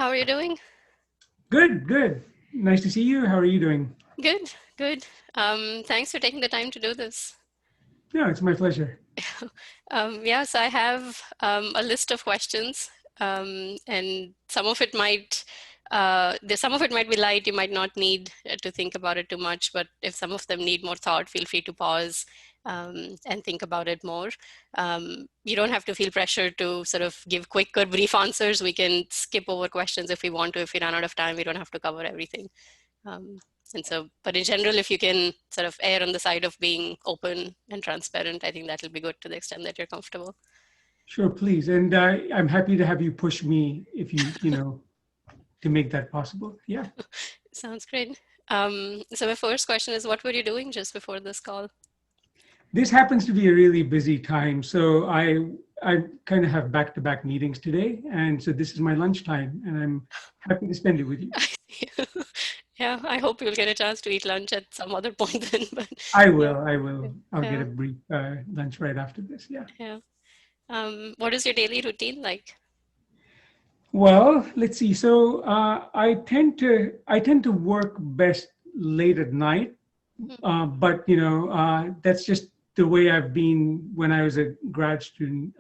How are you doing? Good, good. Nice to see you. How are you doing? Good, good. Thanks for taking the time to do this. No, it's my pleasure. Yeah, so I have a list of questions, and some of it might be light. You might not need to think about it too much, but if some of them need more thought, feel free to pause and think about it more. You don't have to feel pressure to sort of give quick or brief answers. We can skip over questions if we want to. If we run out of time, we don't have to cover everything. Um, and so, but in general, if you can sort of err on the side of being open and transparent, I think that'll be good to the extent that you're comfortable. Sure, please. And I'm happy to have you push me if to make that possible. Yeah. Sounds great. So my first question is, what were you doing just before this call? This happens to be a really busy time. So I kind of have back-to-back meetings today. And so this is my lunchtime and I'm happy to spend it with you. Yeah, I hope you'll get a chance to eat lunch at some other point then. But I yeah, will, I will. I'll get yeah, a brief lunch right after this. Yeah. yeah. What is your daily routine like? Well, let's see. So I tend to work best late at night. But that's just the way I've been when I was a grad student.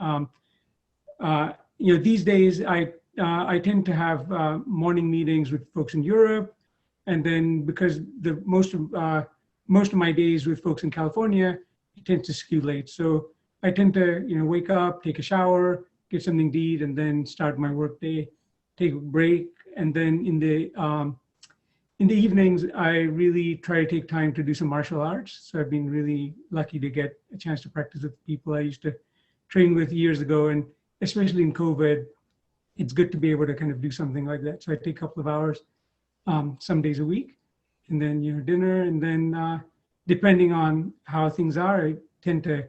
These days I tend to have morning meetings with folks in Europe, and then because the most of my days with folks in California, it tends to skew late. So I tend to wake up, take a shower, get something to eat, and then start my work day, take a break, and then in the evenings, I really try to take time to do some martial arts. So I've been really lucky to get a chance to practice with people I used to train with years ago. And especially in COVID, it's good to be able to kind of do something like that. So I take a couple of hours some days a week, and then dinner. And then depending on how things are, I tend to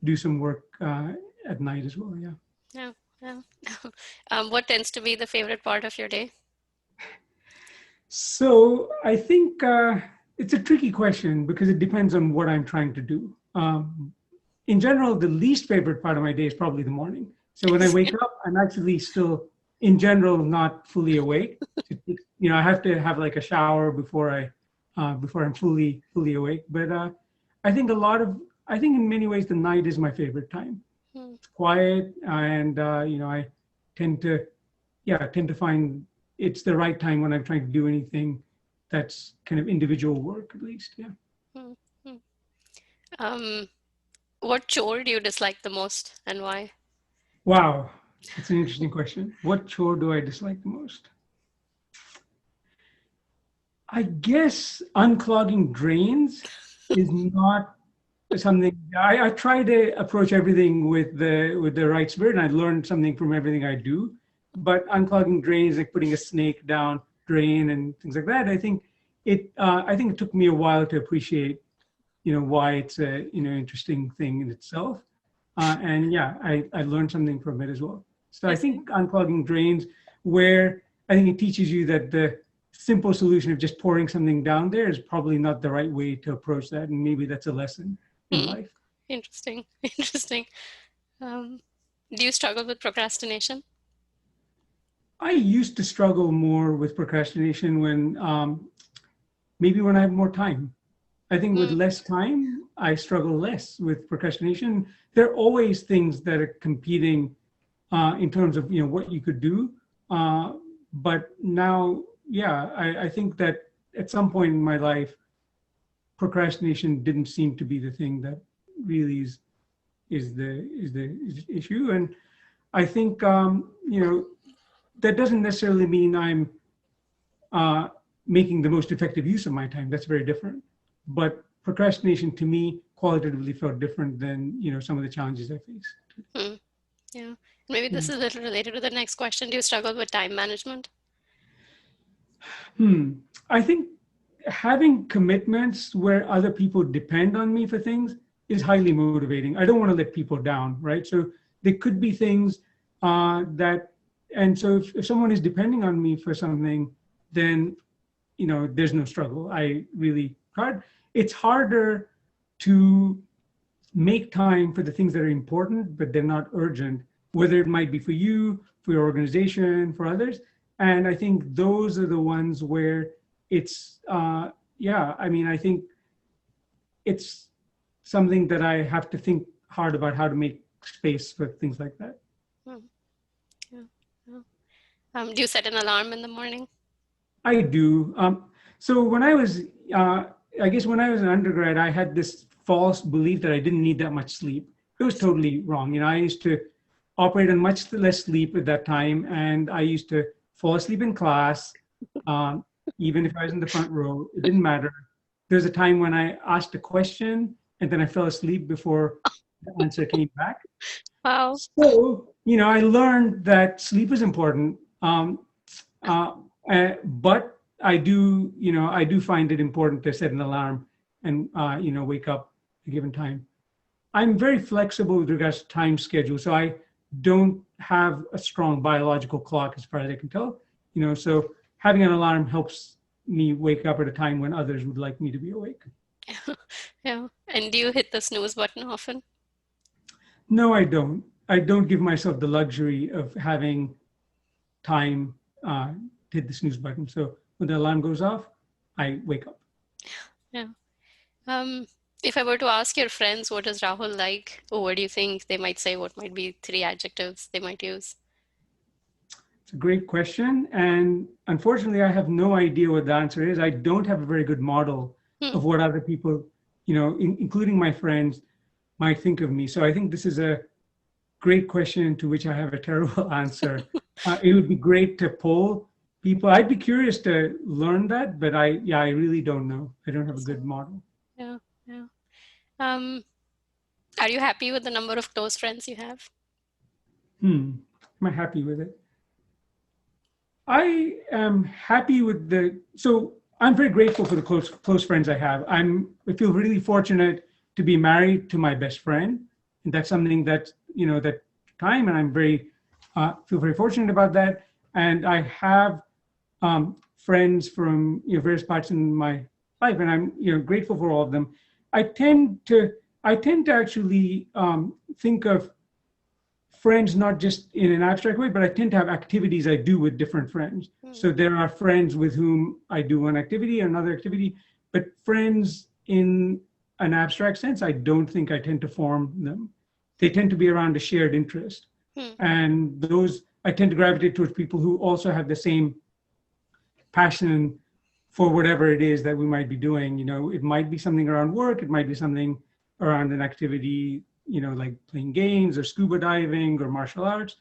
do some work at night as well. Yeah. Yeah, yeah. What tends to be the favorite part of your day? So I think it's a tricky question because it depends on what I'm trying to do. In general, the least favorite part of my day is probably the morning. So when I wake up, I'm actually still, in general, not fully awake. I have to have like a shower before I'm fully awake. But I think in many ways, the night is my favorite time. Hmm. It's quiet, and I tend to, tend to find it's the right time when I'm trying to do anything that's kind of individual work, at least. Yeah. Hmm. Hmm. Um, what chore do you dislike the most and why? Wow, that's an interesting question. What chore do I dislike the most? I guess unclogging drains is not something I try to approach everything with the right spirit, and I learned something from everything I do. But unclogging drains, like putting a snake down drain and things like that, I think it took me a while to appreciate, why it's a interesting thing in itself. And yeah, I learned something from it as well. So I I see. think unclogging drains, where I think it teaches you that the simple solution of just pouring something down there is probably not the right way to approach that, and maybe that's a lesson in Hmm. life. Interesting. Interesting. Um, do you struggle with procrastination? I used to struggle more with procrastination when maybe when I have more time. I think with Hmm. less time, I struggle less with procrastination. There are always things that are competing in terms of what you could do. Uh, but now, yeah, I think that at some point in my life, procrastination didn't seem to be the thing that really is the issue. And I think that doesn't necessarily mean I'm uh, making the most effective use of my time. That's very different. But procrastination to me qualitatively felt different than some of the challenges I faced. Hmm. Yeah. Maybe Yeah. this is a little related to the next question. Do you struggle with time management? Hmm. I think having commitments where other people depend on me for things is highly motivating. I don't want to let people down, right? So there could be things that, and so if someone is depending on me for something, then there's no struggle. I really hard. It's harder to make time for the things that are important, but they're not urgent, whether it might be for you, for your organization, for others. And I think those are the ones where it's, yeah, I mean, I think it's something that I have to think hard about how to make space for things like that. Hmm. Yeah. Yeah. Do you set an alarm in the morning? I do. So when I was, I guess when I was an undergrad, I had this false belief that I didn't need that much sleep. It was totally wrong. I used to operate on much less sleep at that time, and I used to fall asleep in class, um, even if I was in the front row. It didn't matter. There was a time when I asked a question, and then I fell asleep before the answer came back. Wow. So, I learned that sleep is important. Uh, but I do find it important to set an alarm and, wake up at a given time. I'm very flexible with regards to time schedule. So I don't have a strong biological clock as far as I can tell, so having an alarm helps me wake up at a time when others would like me to be awake. Yeah. And do you hit the snooze button often? No, I don't. I don't give myself the luxury of having time to hit the snooze button. So when the alarm goes off, I wake up. Yeah. Um, if I were to ask your friends, what is Rahul like? Or what do you think they might say? What might be 3 adjectives they might use? It's a great question. And unfortunately, I have no idea what the answer is. I don't have a very good model Hmm. of what other people, including my friends, might think of me. So I think this is a great question to which I have a terrible answer. It would be great to poll people. I'd be curious to learn that, but I really don't know. I don't have a good model. Yeah, yeah. Um, are you happy with the number of close friends you have? Am I happy with it? I am happy with so I'm very grateful for the close friends I have. I feel really fortunate to be married to my best friend. And that's something that, that time, and I'm feel very fortunate about that. And I have friends from, various parts in my life, and I'm, grateful for all of them. I tend to actually think of friends not just in an abstract way, but I tend to have activities I do with different friends. So there are friends with whom I do one activity, another activity, but friends in an abstract sense, I don't think I tend to form them. They tend to be around a shared interest. And those, I tend to gravitate towards people who also have the same passion for whatever it is that we might be doing. It might be something around work, it might be something around an activity, like playing games or scuba diving or martial arts.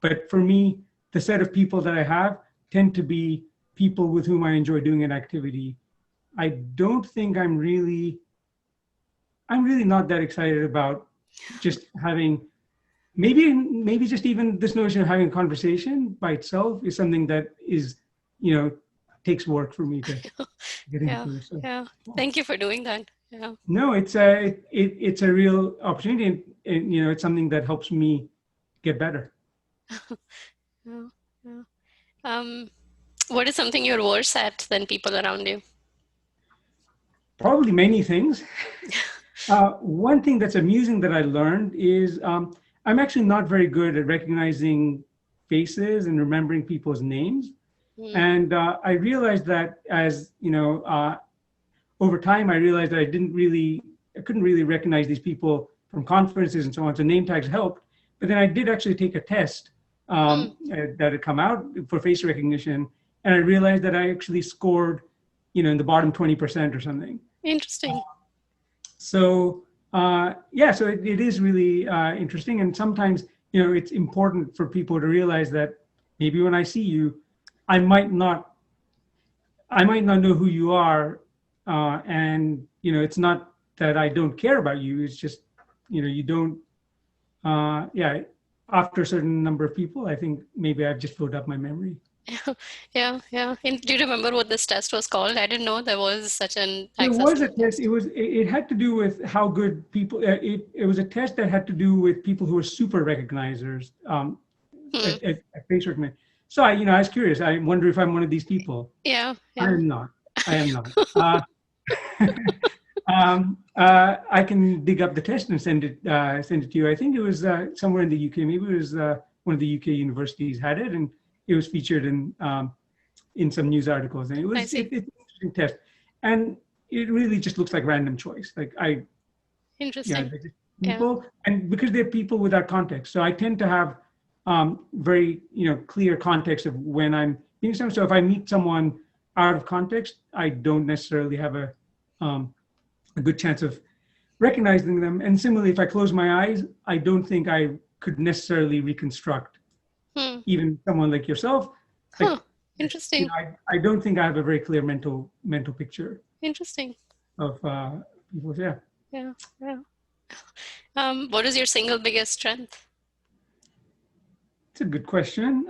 But for me, the set of people that I have tend to be people with whom I enjoy doing an activity. I don't think I'm really not that excited about just having, maybe just even this notion of having a conversation by itself is something that is, takes work for me to get Yeah, into. So yeah. Thank you for doing that. Yeah. no, it's a real opportunity, and it's something that helps me get better. Yeah, yeah. Um, what is something you're worse at than people around you? Probably many things. One thing that's amusing that I learned is I'm actually not very good at recognizing faces and remembering people's names. Mm, And I realized that over time, I realized that I couldn't really recognize these people from conferences and so on. So name tags helped. But then I did actually take a test mm, that had come out for face recognition. And I realized that I actually scored, in the bottom 20% or something. interesting. So so it is really interesting. And sometimes, it's important for people to realize that maybe when I see you, I might not know who you are, and it's not that I don't care about you. It's just you don't. After a certain number of people, I think maybe I've just filled up my memory. Yeah, yeah. And do you remember what this test was called? I didn't know there was such an There was a accessible test. test. It had to do with how good people. It was a test that had to do with people who were super recognizers Hmm. at face recognition. So I was curious. I wonder if I'm one of these people. Yeah, I yeah. am not. I am not. I can dig up the test and send it to you. I think it was somewhere in the UK. Maybe it was one of the UK universities had it, and it was featured in some news articles, and it's an interesting test, and it really just looks like random choice. Like Interesting. they're just people, and because they're people without context, so I tend to have very clear context of when I'm being someone. So if I meet someone out of context, I don't necessarily have a good chance of recognizing them. And similarly, if I close my eyes, I don't think I could necessarily reconstruct even someone like yourself. Like, interesting. I don't think I have a very clear mental picture. Interesting. Of people. Yeah. What is your single biggest strength? It's a good question.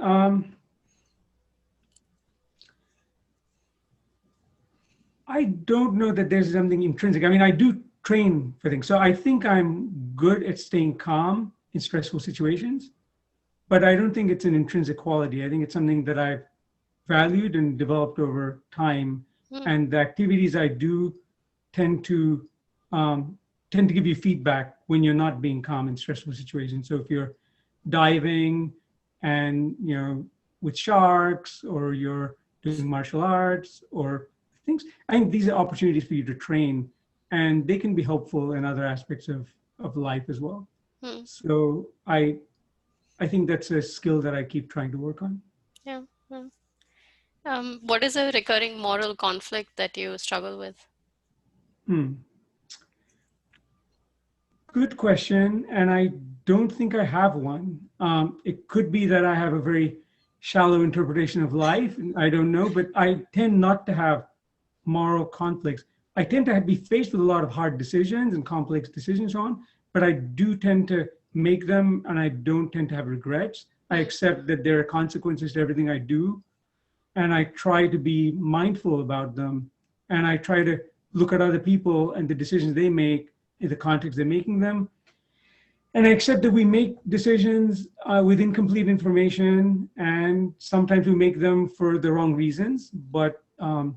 I don't know that there's something intrinsic. I mean, I do train for things. So I think I'm good at staying calm in stressful situations, but I don't think it's an intrinsic quality. I think it's something that I've valued and developed over time. And the activities I do tend to give you feedback when you're not being calm in stressful situations. So if you're diving and, with sharks, or you're doing martial arts or things, I think these are opportunities for you to train, and they can be helpful in other aspects of life as well. So I think that's a skill that I keep trying to work on. Yeah. What is a recurring moral conflict that you struggle with? Good question, and I don't think I have one. It could be that I have a very shallow interpretation of life, and I don't know, but I tend not to have moral conflicts. I tend to be faced with a lot of hard decisions and complex decisions but I do tend to make them, and I don't tend to have regrets. I accept that there are consequences to everything I do, and I try to be mindful about them, and I try to look at other people and the decisions they make in the context they're making them. And I accept that we make decisions with incomplete information, and sometimes we make them for the wrong reasons, but I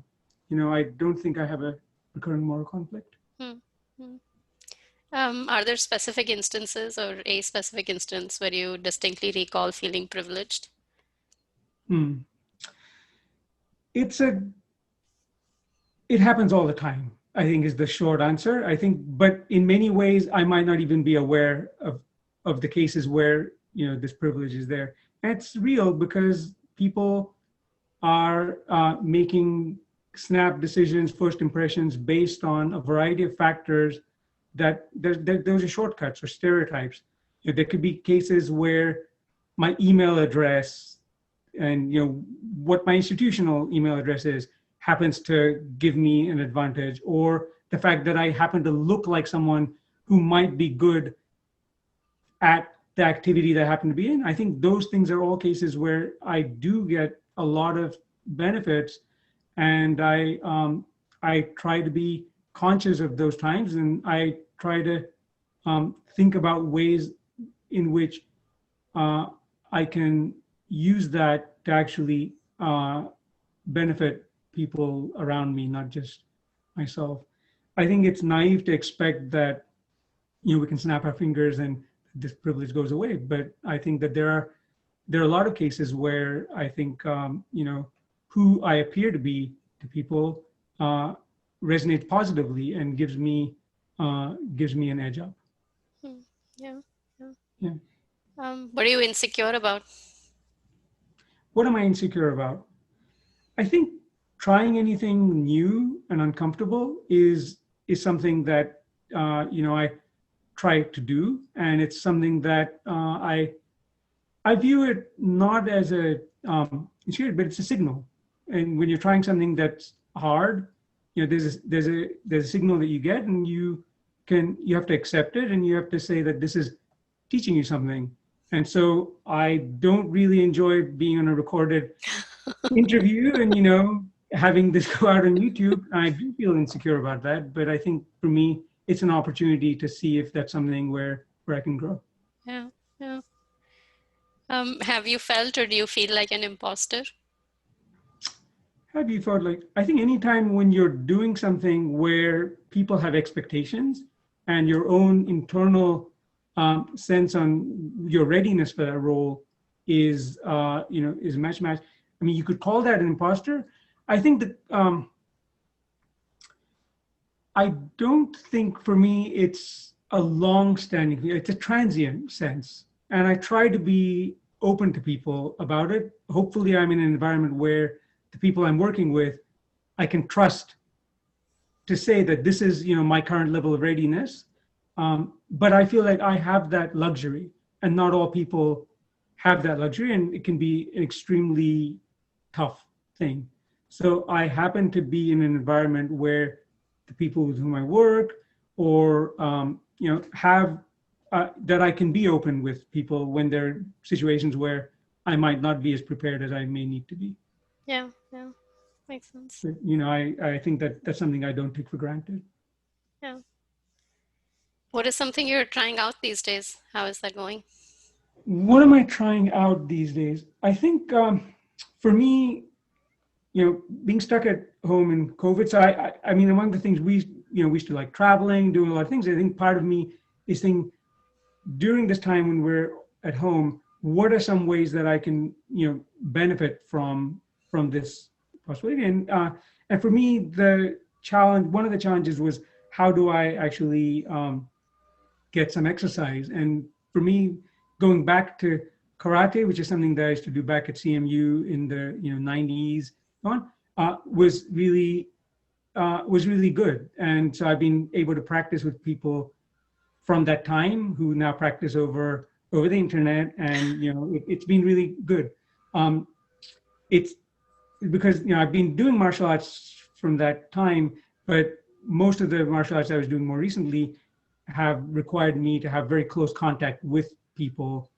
don't think I have a recurring moral conflict. Are there specific instances or a specific instance where you distinctly recall feeling privileged? It happens all the time, I think, is the short answer. I think, but in many ways, I might not even be aware of the cases where, this privilege is there. And it's real because people are making snap decisions, first impressions based on a variety of factors that those are shortcuts or stereotypes. There could be cases where my email address and what my institutional email address is happens to give me an advantage, or the fact that I happen to look like someone who might be good at the activity that I happen to be in. I think those things are all cases where I do get a lot of benefits, and I try to be conscious of those times, and I try to think about ways in which I can use that to actually benefit people around me, not just myself. I think it's naive to expect that we can snap our fingers and this privilege goes away. But I think that there are a lot of cases where I think who I appear to be to people resonates positively and gives me an edge up. Yeah. What are you insecure about? What am I insecure about? I think trying anything new and uncomfortable is something that I try to do, and it's something that I view it not as a insecurity, but it's a signal. And when you're trying something that's hard, there's a signal that you get, and you have to accept it, and you have to say that this is teaching you something. And so I don't really enjoy being on a recorded interview and having this go out on YouTube. I do feel insecure about that, but I think for me it's an opportunity to see if that's something where I can grow. Yeah. Have you felt, or do you feel like an imposter? Have you felt like, I think anytime when you're doing something where people have expectations and your own internal sense on your readiness for that role is is match. I mean, you could call that an imposter. I think that I don't think for me it's a long-standing thing. It's a transient sense, and I try to be open to people about it. Hopefully, I'm in an environment where the people I'm working with, I can trust to say that this is my current level of readiness. But I feel like I have that luxury, and not all people have that luxury, and it can be an extremely tough thing. So I happen to be in an environment where the people with whom I work, or have that I can be open with people when there are situations where I might not be as prepared as I may need to be. Yeah, yeah, makes sense. But, I think that that's something I don't take for granted. Yeah. What is something you're trying out these days? How is that going? What am I trying out these days? I think for me, being stuck at home in COVID. So I mean, among the things we used to like traveling, doing a lot of things. I think part of me is thinking during this time when we're at home, what are some ways that I can, benefit from this possibility? And for me, one of the challenges was, how do I actually get some exercise? And for me, going back to karate, which is something that I used to do back at CMU in the 90s, was really good. And so I've been able to practice with people from that time who now practice over the internet, and it's been really good. It's because I've been doing martial arts from that time, but most of the martial arts I was doing more recently have required me to have very close contact with people,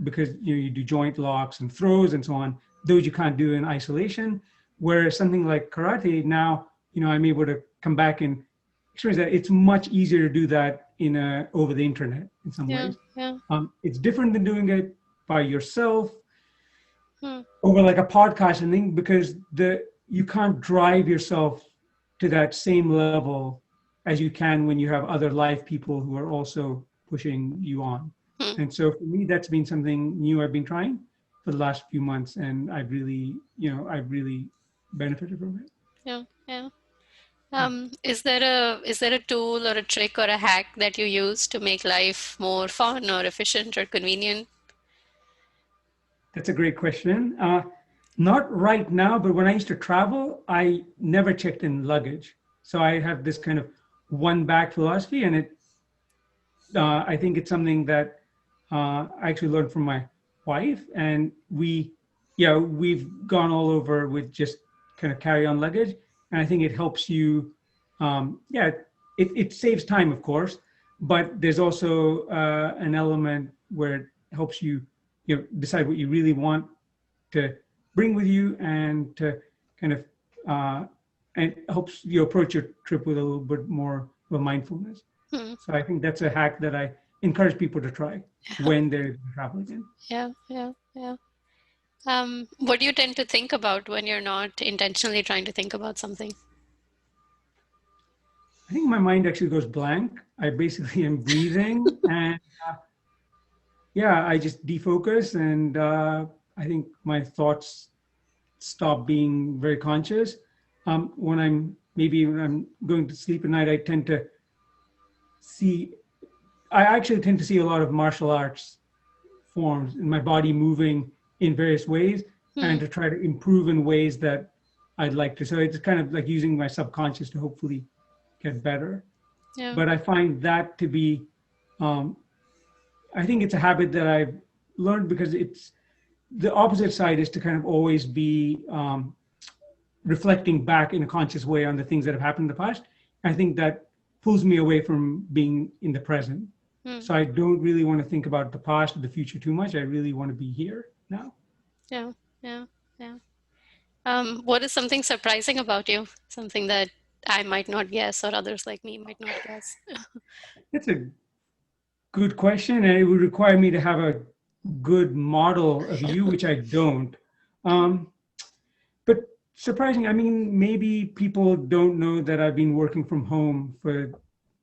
because you do joint locks and throws and so on. Those you can't do in isolation. Whereas something like karate, now I'm able to come back and experience that. It's much easier to do that over the internet in some ways. Yeah. It's different than doing it by yourself Hmm. over like a podcast and thing, because you can't drive yourself to that same level as you can when you have other live people who are also pushing you on. And so for me, that's been something new I've been trying for the last few months, and I've really benefited from it. Yeah. Is there a tool or a trick or a hack that you use to make life more fun or efficient or convenient? That's a great question. Not right now, but when I used to travel, I never checked in luggage. So I have this kind of one bag philosophy, and I think it's something that I actually learned from my wife, and we've gone all over with just kind of carry-on luggage, and I think it helps you. It saves time, of course, but there's also an element where it helps you, decide what you really want to bring with you, and to kind of and helps you approach your trip with a little bit more of a mindfulness. So I think that's a hack that I encourage people to try when they're traveling. Yeah. What do you tend to think about when you're not intentionally trying to think about something? I think my mind actually goes blank. I basically am breathing, and I just defocus, and I think my thoughts stop being very conscious. When I'm going to sleep at night, I actually tend to see a lot of martial arts forms in my body moving in various ways, and to try to improve in ways that I'd like to. So it's kind of like using my subconscious to hopefully get better. Yeah. But I find that to be, I think it's a habit that I've learned, because it's the opposite side is to kind of always be reflecting back in a conscious way on the things that have happened in the past. I think that pulls me away from being in the present. So I don't really want to think about the past or the future too much. I really want to be here now. Yeah. What is something surprising about you? Something that I might not guess, or others like me might not guess. That's a good question, and it would require me to have a good model of you, which I don't. But surprising, I mean, maybe people don't know that I've been working from home for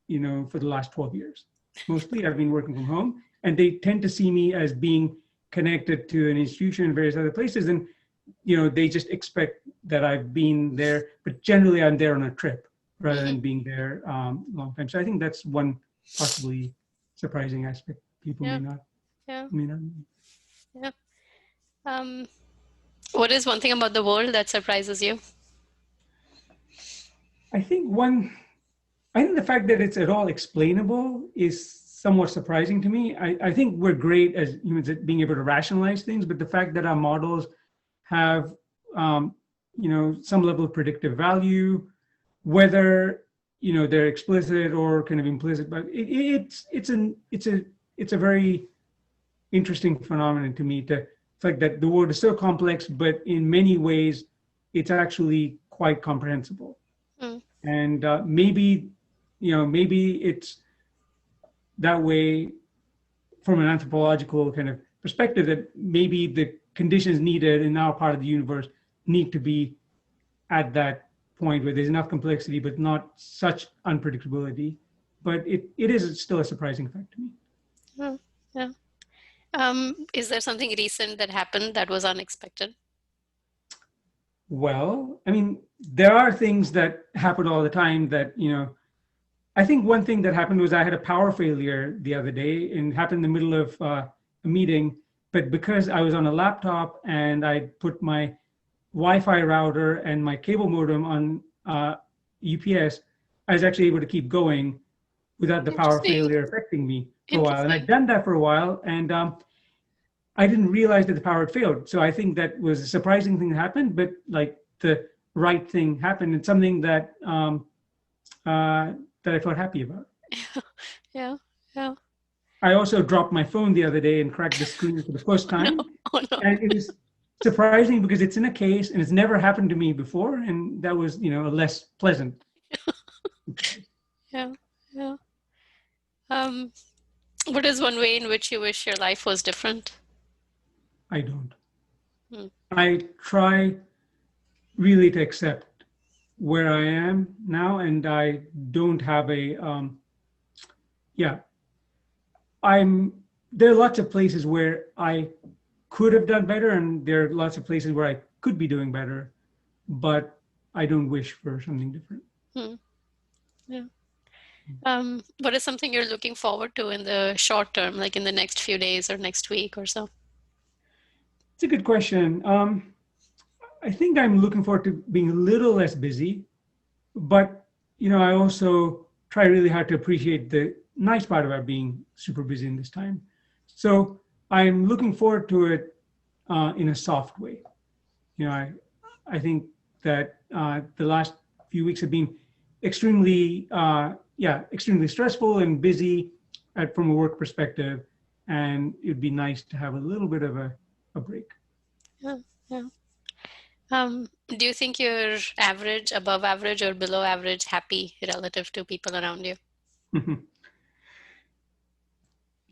the last 12 years. Mostly I've been working from home, and they tend to see me as being connected to an institution in various other places, and they just expect that I've been there, but generally I'm there on a trip rather than being there a long time. So I think that's one possibly surprising aspect people Yeah. may not Yeah. may not. Yeah. What is one thing about the world that surprises you? I think the fact that it's at all explainable is somewhat surprising to me. I think we're great as humans at being able to rationalize things, but the fact that our models have some level of predictive value, whether they're explicit or kind of implicit, but it's a very interesting phenomenon to me, the fact that the world is so complex, but in many ways it's actually quite comprehensible. Mm. And maybe it's that way from an anthropological kind of perspective, that maybe the conditions needed in our part of the universe need to be at that point where there's enough complexity but not such unpredictability. But it is still a surprising fact to me. Yeah. Yeah. Is there something recent that happened that was unexpected? Well, I mean, there are things that happen all the time that, I think one thing that happened was I had a power failure the other day, and it happened in the middle of a meeting. But because I was on a laptop and I put my Wi-Fi router and my cable modem on UPS, I was actually able to keep going without the power Interesting. failure affecting me for a while. And Interesting. I'd done that for a while, and I didn't realize that the power had failed. So I think that was a surprising thing that happened, but like the right thing happened, and something that that I felt happy about. Yeah. Yeah. I also dropped my phone the other day and cracked the screen for the first No. time. Oh no. And it was surprising because it's in a case and it's never happened to me before. And that was, a less pleasant. Yeah. Yeah. What is one way in which you wish your life was different? I don't. Hmm. I try really to accept where I am now, and I don't have a, there are lots of places where I could have done better, and there are lots of places where I could be doing better, but I don't wish for something different. Hmm. Yeah. What is something you're looking forward to in the short term, like in the next few days or next week or so? It's a good question. I think I'm looking forward to being a little less busy, but I also try really hard to appreciate the nice part about being super busy in this time. So I'm looking forward to it in a soft way. I think that the last few weeks have been extremely stressful and busy from a work perspective, and it'd be nice to have a little bit of a break. Yeah. Yeah. Do you think you're average, above average, or below average happy relative to people around you?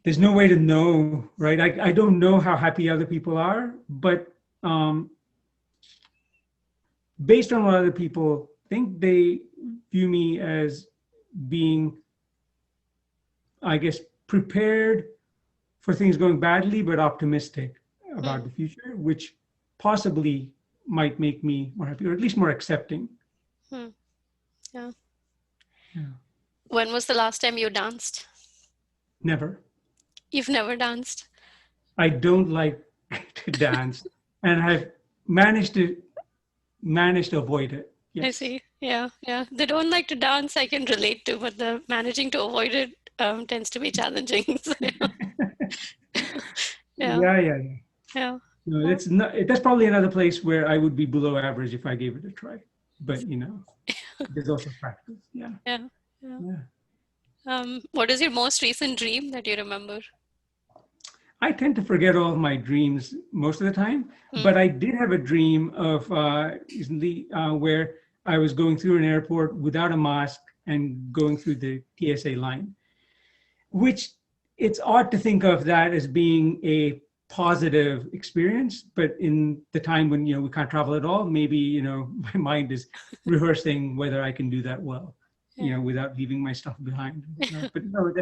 There's no way to know, right? I don't know how happy other people are, but based on what other people think, they view me as being, I guess, prepared for things going badly, but optimistic about the future, which possibly might make me more happy, or at least more accepting. Yeah. Yeah. When was the last time you danced? Never. You've never danced? I don't like to dance, and I've managed to avoid it. Yes. I see. Yeah, yeah. They don't like to dance, I can relate to, but the managing to avoid it tends to be challenging. So, yeah. Yeah. Yeah. No, that's probably another place where I would be below average if I gave it a try. But there's also practice. Yeah. What is your most recent dream that you remember? I tend to forget all of my dreams most of the time, but I did have a dream of recently where I was going through an airport without a mask and going through the TSA line, which it's odd to think of that as being a positive experience, but in the time when we can't travel at all, maybe my mind is rehearsing whether I can do that well, without leaving my stuff behind. But no,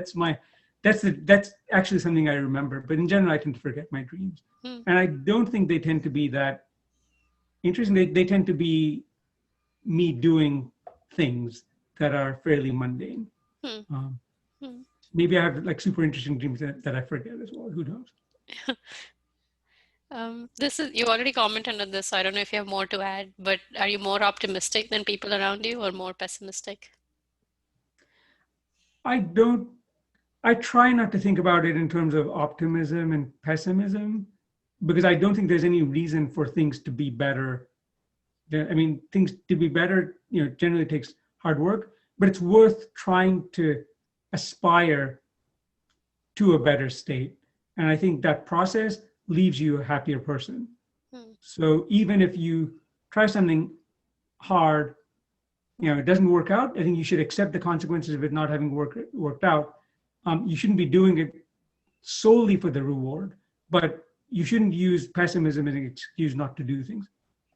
that's actually something I remember. But in general, I tend to forget my dreams, and I don't think they tend to be that interesting. They tend to be me doing things that are fairly mundane. Hmm. Um, Hmm. maybe I have like super interesting dreams that I forget as well. Who knows? This is, you already commented on this, so I don't know if you have more to add, but are you more optimistic than people around you or more pessimistic? I don't. I try not to think about it in terms of optimism and pessimism because I don't think there's any reason for things to be better. I mean, things to be better, generally takes hard work, but it's worth trying to aspire to a better state. And I think that process leaves you a happier person. Hmm. So even if you try something hard, it doesn't work out, I think you should accept the consequences of it not having worked out. You shouldn't be doing it solely for the reward, but you shouldn't use pessimism as an excuse not to do things.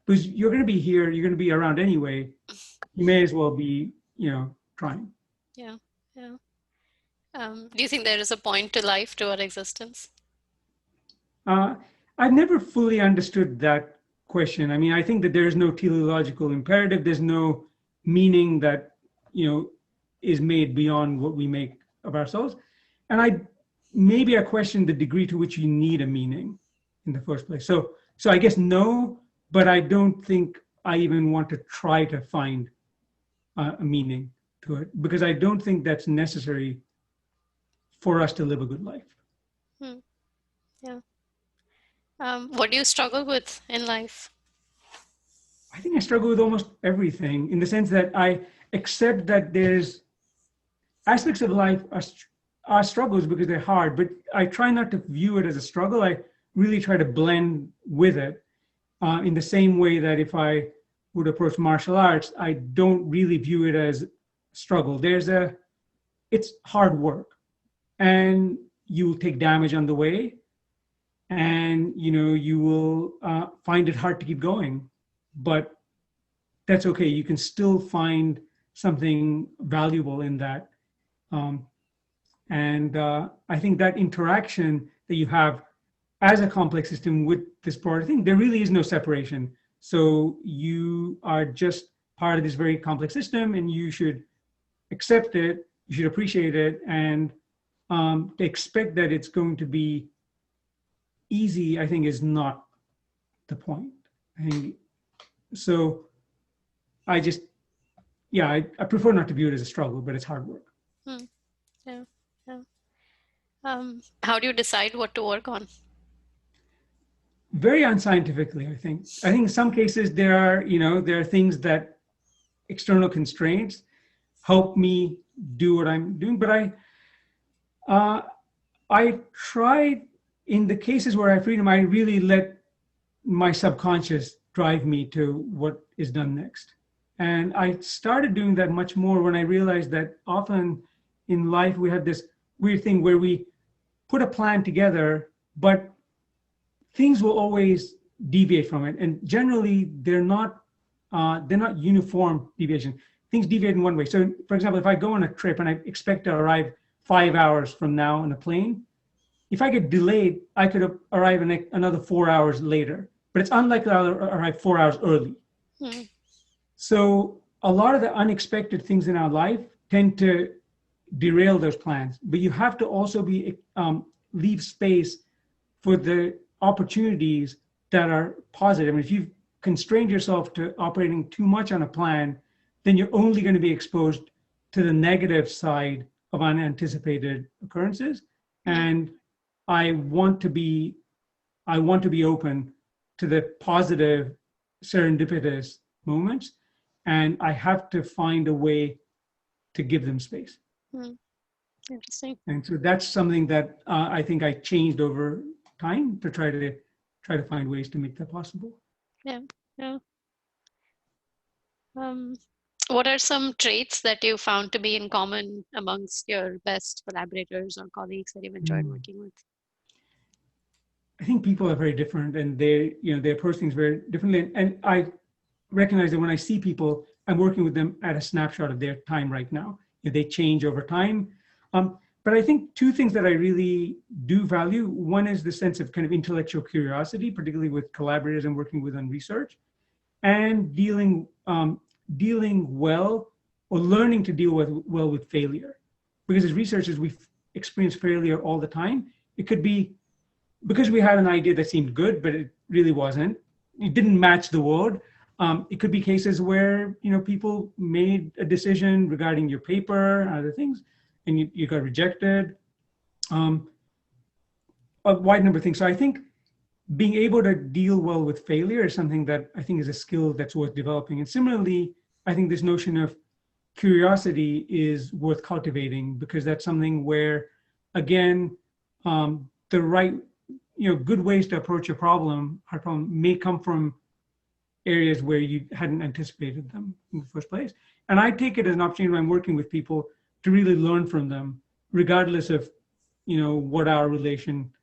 Because you're going to be here, you're going to be around anyway. You may as well be, trying. Yeah, yeah. Do you think there is a point to life, to our existence? Uh, I've never fully understood that question. I mean, I think that there is no teleological imperative. There's no meaning that, is made beyond what we make of ourselves. And maybe I question the degree to which you need a meaning in the first place. So I guess no, but I don't think I even want to try to find a meaning to it because I don't think that's necessary for us to live a good life. Hmm. Yeah. What do you struggle with in life? I think I struggle with almost everything in the sense that I accept that there's aspects of life are struggles because they're hard, but I try not to view it as a struggle. I really try to blend with it in the same way that if I would approach martial arts, I don't really view it as struggle. It's hard work and you'll take damage on the way and you will find it hard to keep going, but that's okay. You can still find something valuable in that. And I think that interaction that you have as a complex system with this broader thing, there really is no separation. So you are just part of this very complex system and you should accept it, you should appreciate it, and to expect that it's going to be easy, I think, is not the point. I think, so I just, yeah, I prefer not to view it as a struggle, but it's hard work. Hmm. Yeah, yeah. How do you decide what to work on? Very unscientifically, I think. I think in some cases there are things that external constraints help me do what I'm doing, but I try in the cases where I have freedom, I really let my subconscious drive me to what is done next. And I started doing that much more when I realized that often in life we have this weird thing where we put a plan together, but things will always deviate from it. And generally they're not uniform deviation. Things deviate in one way. So for example, if I go on a trip and I expect to arrive 5 hours from now on a plane, if I get delayed, I could arrive another 4 hours later, but it's unlikely I'll arrive 4 hours early. Hmm. So a lot of the unexpected things in our life tend to derail those plans, but you have to also leave space for the opportunities that are positive. And if you've constrained yourself to operating too much on a plan, then you're only going to be exposed to the negative side of unanticipated occurrences. And I want to be open to the positive serendipitous moments, and I have to find a way to give them space. Hmm. Interesting. And so that's something that I think I changed over time to try to find ways to make that possible. Yeah, yeah. What are some traits that you found to be in common amongst your best collaborators or colleagues that you've enjoyed working with? I think people are very different, and they approach things very differently. And I recognize that when I see people, I'm working with them at a snapshot of their time right now. They change over time. but I think two things that I really do value. One is the sense of kind of intellectual curiosity, particularly with collaborators I'm working with on research, and dealing well or learning to deal well with failure. Because as researchers, we experience failure all the time. It could be because we had an idea that seemed good, but it really wasn't. It didn't match the world. It could be cases where people made a decision regarding your paper and other things, and you got rejected. A wide number of things. So I think being able to deal well with failure is something that I think is a skill that's worth developing. And similarly, I think this notion of curiosity is worth cultivating, because that's something where, again, the right, good ways to approach a problem may come from areas where you hadn't anticipated them in the first place. And I take it as an opportunity when I'm working with people to really learn from them, regardless of, what our relationship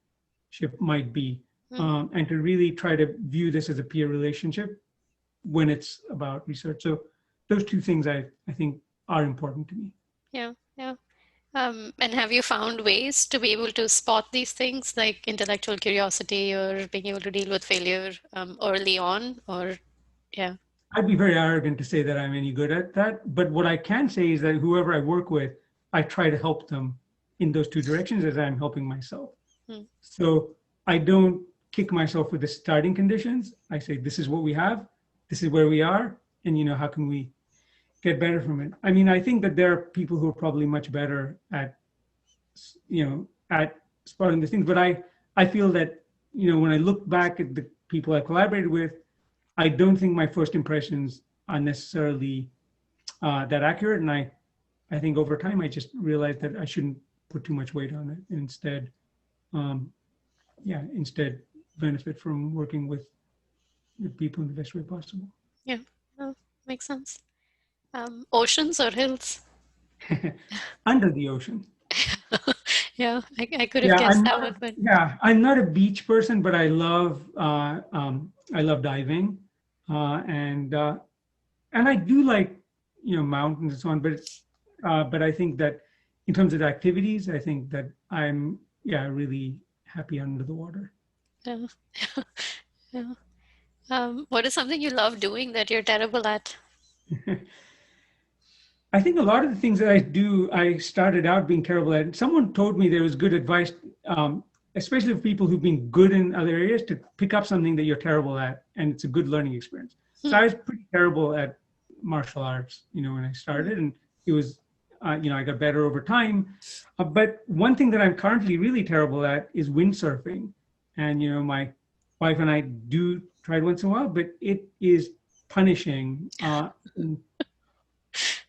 might be, and to really try to view this as a peer relationship when it's about research. So those two things I think are important to me. Yeah, yeah. And have you found ways to be able to spot these things, like intellectual curiosity or being able to deal with failure early on? Or, yeah. I'd be very arrogant to say that I'm any good at that. But what I can say is that whoever I work with, I try to help them in those two directions as I'm helping myself. So I don't kick myself with the starting conditions. I say, this is what we have, this is where we are, and how can we get better from it? I mean, I think that there are people who are probably much better at spotting the things, but I feel that when I look back at the people I collaborated with, I don't think my first impressions are necessarily that accurate, and I think over time I just realized that I shouldn't put too much weight on it, and instead benefit from working with people in the best way possible. Yeah, makes sense. Oceans or hills? Under the ocean. Yeah, I could have guessed that one, but I'm not a beach person, but I love diving, and I do like mountains and so on. But I think that in terms of activities, I think that I'm really happy under the water. yeah, yeah. What is something you love doing that you're terrible at? I think a lot of the things that I do, I started out being terrible at. Someone told me there was good advice, especially for people who've been good in other areas, to pick up something that you're terrible at, and it's a good learning experience. So I was pretty terrible at martial arts, when I started, and it was, I got better over time. But one thing that I'm currently really terrible at is windsurfing, and my wife and I do try it once in a while, but it is punishing.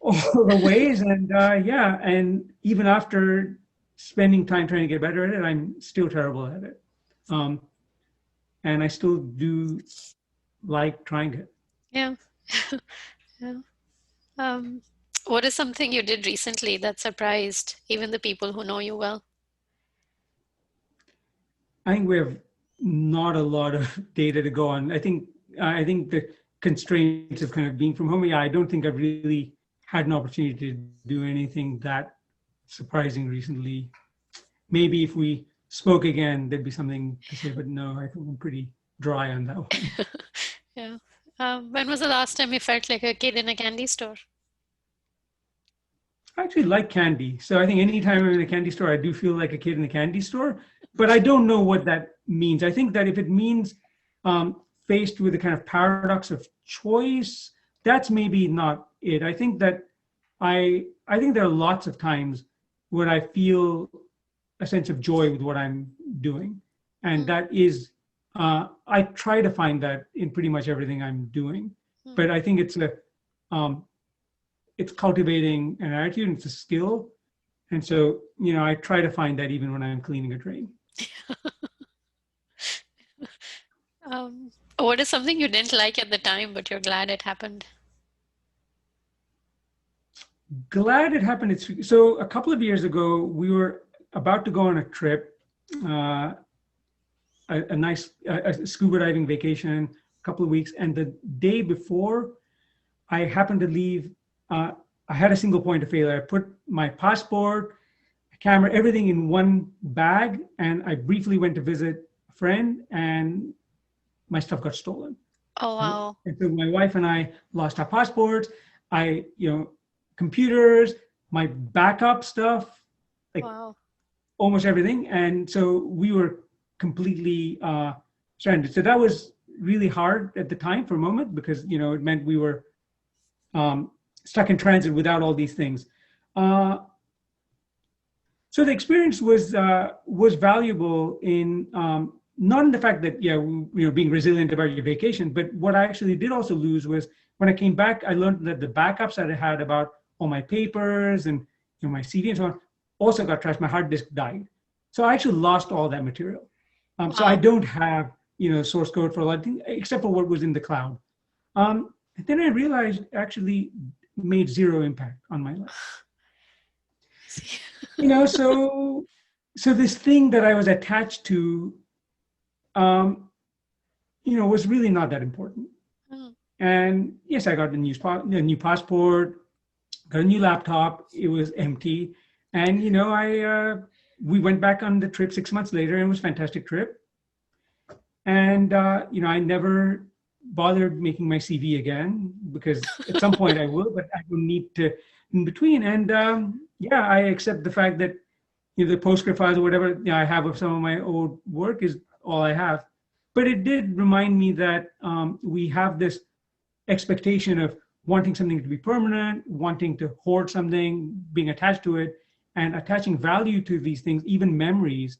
All the ways, and and even after spending time trying to get better at it, I'm still terrible at it, and I still do like trying it. Yeah. Yeah. What is something you did recently that surprised even the people who know you well? I think we have not a lot of data to go on. I think the constraints of kind of being from home. Yeah, I don't think I've really had an opportunity to do anything that surprising recently. Maybe if we spoke again, there'd be something to say, but no, I think I'm pretty dry on that one. Yeah. When was the last time you felt like a kid in a candy store? I actually like candy. So I think anytime I'm in a candy store, I do feel like a kid in a candy store, but I don't know what that means. I think that if it means faced with the kind of paradox of choice, that's maybe not it. I think that I think there are lots of times where I feel a sense of joy with what I'm doing, and that is I try to find that in pretty much everything I'm doing. But I think it's cultivating an attitude, and it's a skill, and so I try to find that even when I'm cleaning a drain. What is something you didn't like at the time, but you're glad it happened? Glad it happened. So a couple of years ago, we were about to go on a trip, a nice scuba diving vacation, a couple of weeks. And the day before, I happened to leave, I had a single point of failure. I put my passport, I camera, everything in one bag. And I briefly went to visit a friend and my stuff got stolen. Oh, Right? wow. And so my wife and I lost our passports, computers, my backup stuff, like Wow. almost everything. And so we were completely stranded. So that was really hard at the time for a moment because, it meant we were stuck in transit without all these things. So the experience was valuable in not in the fact that being resilient about your vacation, but what I actually did also lose was when I came back, I learned that the backups that I had about all my papers and my CD and so on also got trashed. My hard disk died, so I actually lost all that material. So I Wow. don't have source code for a lot of things except for what was in the cloud. And then I realized it actually made zero impact on my life. So this thing that I was attached to, was really not that important. Mm. And yes, I got a new passport, got a new laptop. It was empty, and we went back on the trip 6 months later, and it was a fantastic trip. And I never bothered making my CV again because at some point I will, but I don't need to in between. And I accept the fact that the Postgres files or whatever I have of some of my old work is all I have. But it did remind me that we have this expectation of wanting something to be permanent, wanting to hoard something, being attached to it, and attaching value to these things, even memories.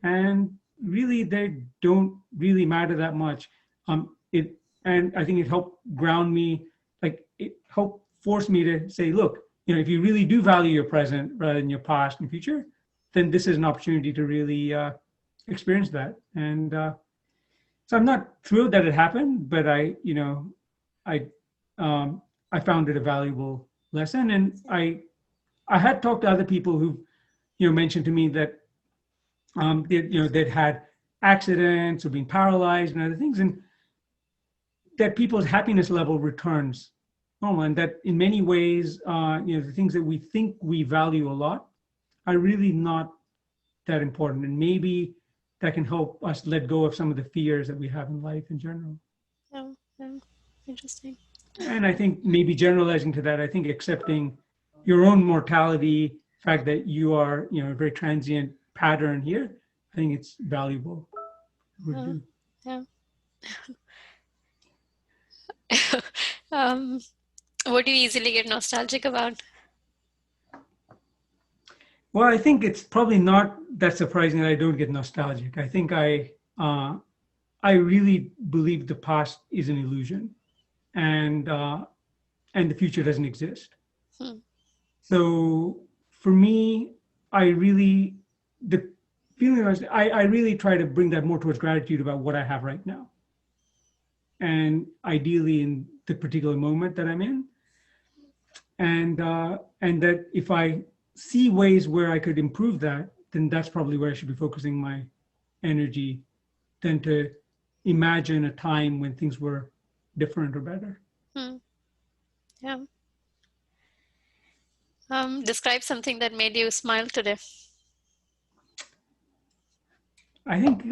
And really, they don't really matter that much. And I think it helped ground me, like it helped force me to say, look, if you really do value your present rather than your past and future, then this is an opportunity to really experience that. And so I'm not thrilled that it happened, but I found it a valuable lesson. And I had talked to other people who, mentioned to me that they'd had accidents or been paralyzed and other things, and that people's happiness level returns normal, and that in many ways, the things that we think we value a lot are really not that important, and maybe that can help us let go of some of the fears that we have in life in general. Yeah, yeah. Interesting. And I think maybe generalizing to that, I think accepting your own mortality, fact that you are, a very transient pattern here, I think it's valuable. Yeah. What do you easily get nostalgic about? Well, I think it's probably not that surprising that I don't get nostalgic. I think I really believe the past is an illusion, and the future doesn't exist. Hmm. So for me, the feeling was I really try to bring that more towards gratitude about what I have right now, and ideally in the particular moment that I'm in, and that if I see ways where I could improve that, then that's probably where I should be focusing my energy than to imagine a time when things were different or better. Hmm. Yeah. Describe something that made you smile today. I think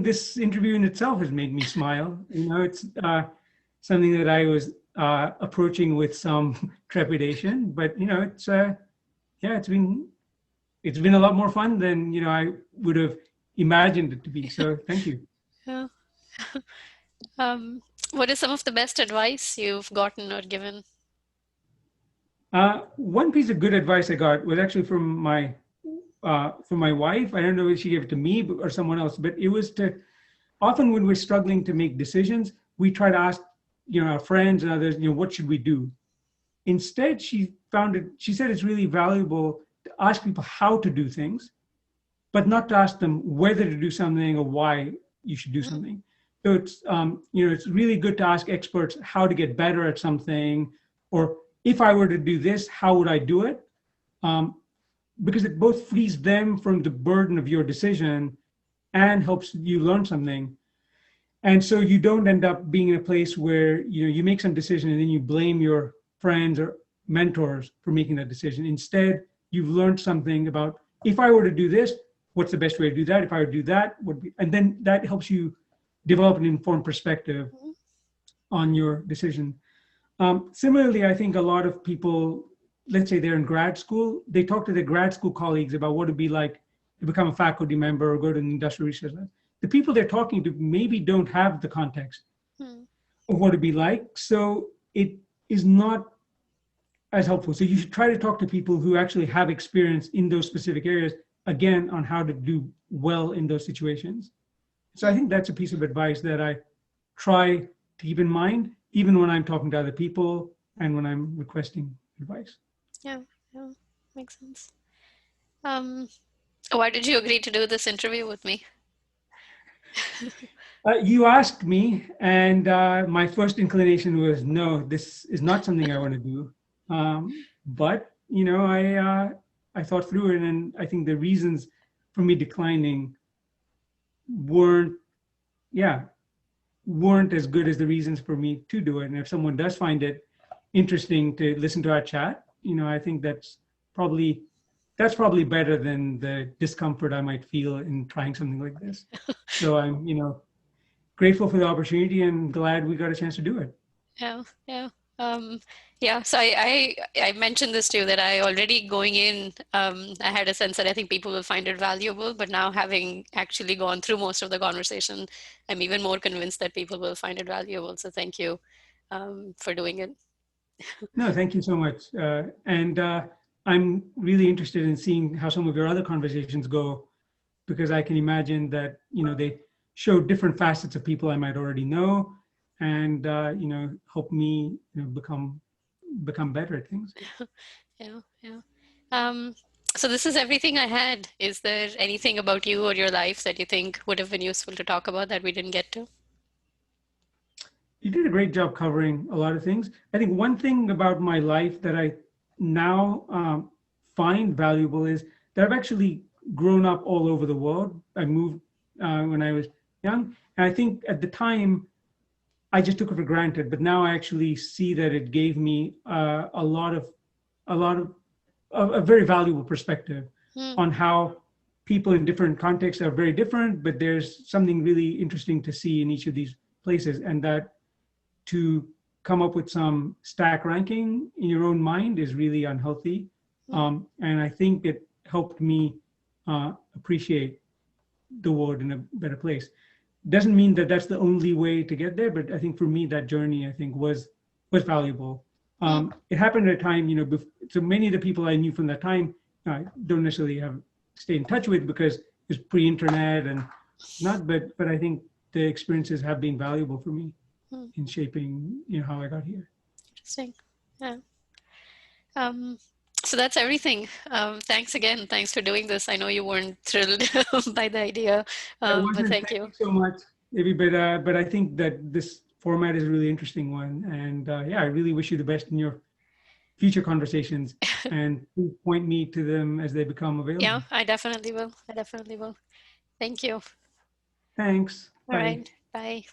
this interview in itself has made me smile. It's something that I was approaching with some trepidation, but it's been a lot more fun than I would have imagined it to be. So thank you. Yeah. What is some of the best advice you've gotten or given? One piece of good advice I got was actually from my wife. I don't know if she gave it to me or someone else, but it was to often when we're struggling to make decisions, we try to ask our friends and others, what should we do? Instead, she said it's really valuable to ask people how to do things, but not to ask them whether to do something or why you should do something. So it's it's really good to ask experts how to get better at something, or if I were to do this, how would I do it? Because it both frees them from the burden of your decision and helps you learn something. And so you don't end up being in a place where you make some decision and then you blame your friends or mentors for making that decision. Instead, you've learned something about if I were to do this, what's the best way to do that? If I were to do that, would be, and then that helps you develop an informed perspective on your decision. Similarly, I think a lot of people, let's say they're in grad school, they talk to their grad school colleagues about what it'd be like to become a faculty member or go to an industrial research lab. The people they're talking to maybe don't have the context of what it'd be like. So it is not as helpful. So you should try to talk to people who actually have experience in those specific areas, again, on how to do well in those situations. So I think that's a piece of advice that I try to keep in mind, even when I'm talking to other people and when I'm requesting advice. Yeah, makes sense. Why did you agree to do this interview with me? You asked me, and my first inclination was, no, this is not something I want to do. But you know, I thought through it, and I think the reasons for me declining weren't as good as the reasons for me to do it. And if someone does find it interesting to listen to our chat, you know, I think that's probably better than the discomfort I might feel in trying something like this. So I'm, you know, grateful for the opportunity and glad we got a chance to do it. So I mentioned this too, that I already going in, I had a sense that I think people will find it valuable, but now having actually gone through most of the conversation, I'm even more convinced that people will find it valuable. So thank you for doing it. No, thank you so much. I'm really interested in seeing how some of your other conversations go, because I can imagine that, you know, they show different facets of people I might already know, and you know, help me, you know, become better at things. So this is everything I had. Is there anything about you or your life that you think would have been useful to talk about that we didn't get to? You did a great job covering a lot of things. I think one thing about my life that I now find valuable is that I've actually grown up all over the world. I moved when I was young, and I think at the time I just took it for granted. But now I actually see that it gave me a very valuable perspective on how people in different contexts are very different, but there's something really interesting to see in each of these places, and that to come up with some stack ranking in your own mind is really unhealthy. And I think it helped me appreciate the world in a better place. Doesn't mean that that's the only way to get there, but I think for me, that journey, I think, was valuable. It happened at a time, you know, so many of the people I knew from that time, I don't necessarily have stayed in touch with because it was pre-internet and not, but I think the experiences have been valuable for me in shaping, you know, how I got here. Interesting. Yeah. So that's everything. Thanks again. Thanks for doing this. I know you weren't thrilled by the idea, but thank you. Thank you so much, Devi. But I think that this format is a really interesting one, and yeah, I really wish you the best in your future conversations, and please point me to them as they become available. Yeah, I definitely will. Thank you. Thanks. All right. Bye.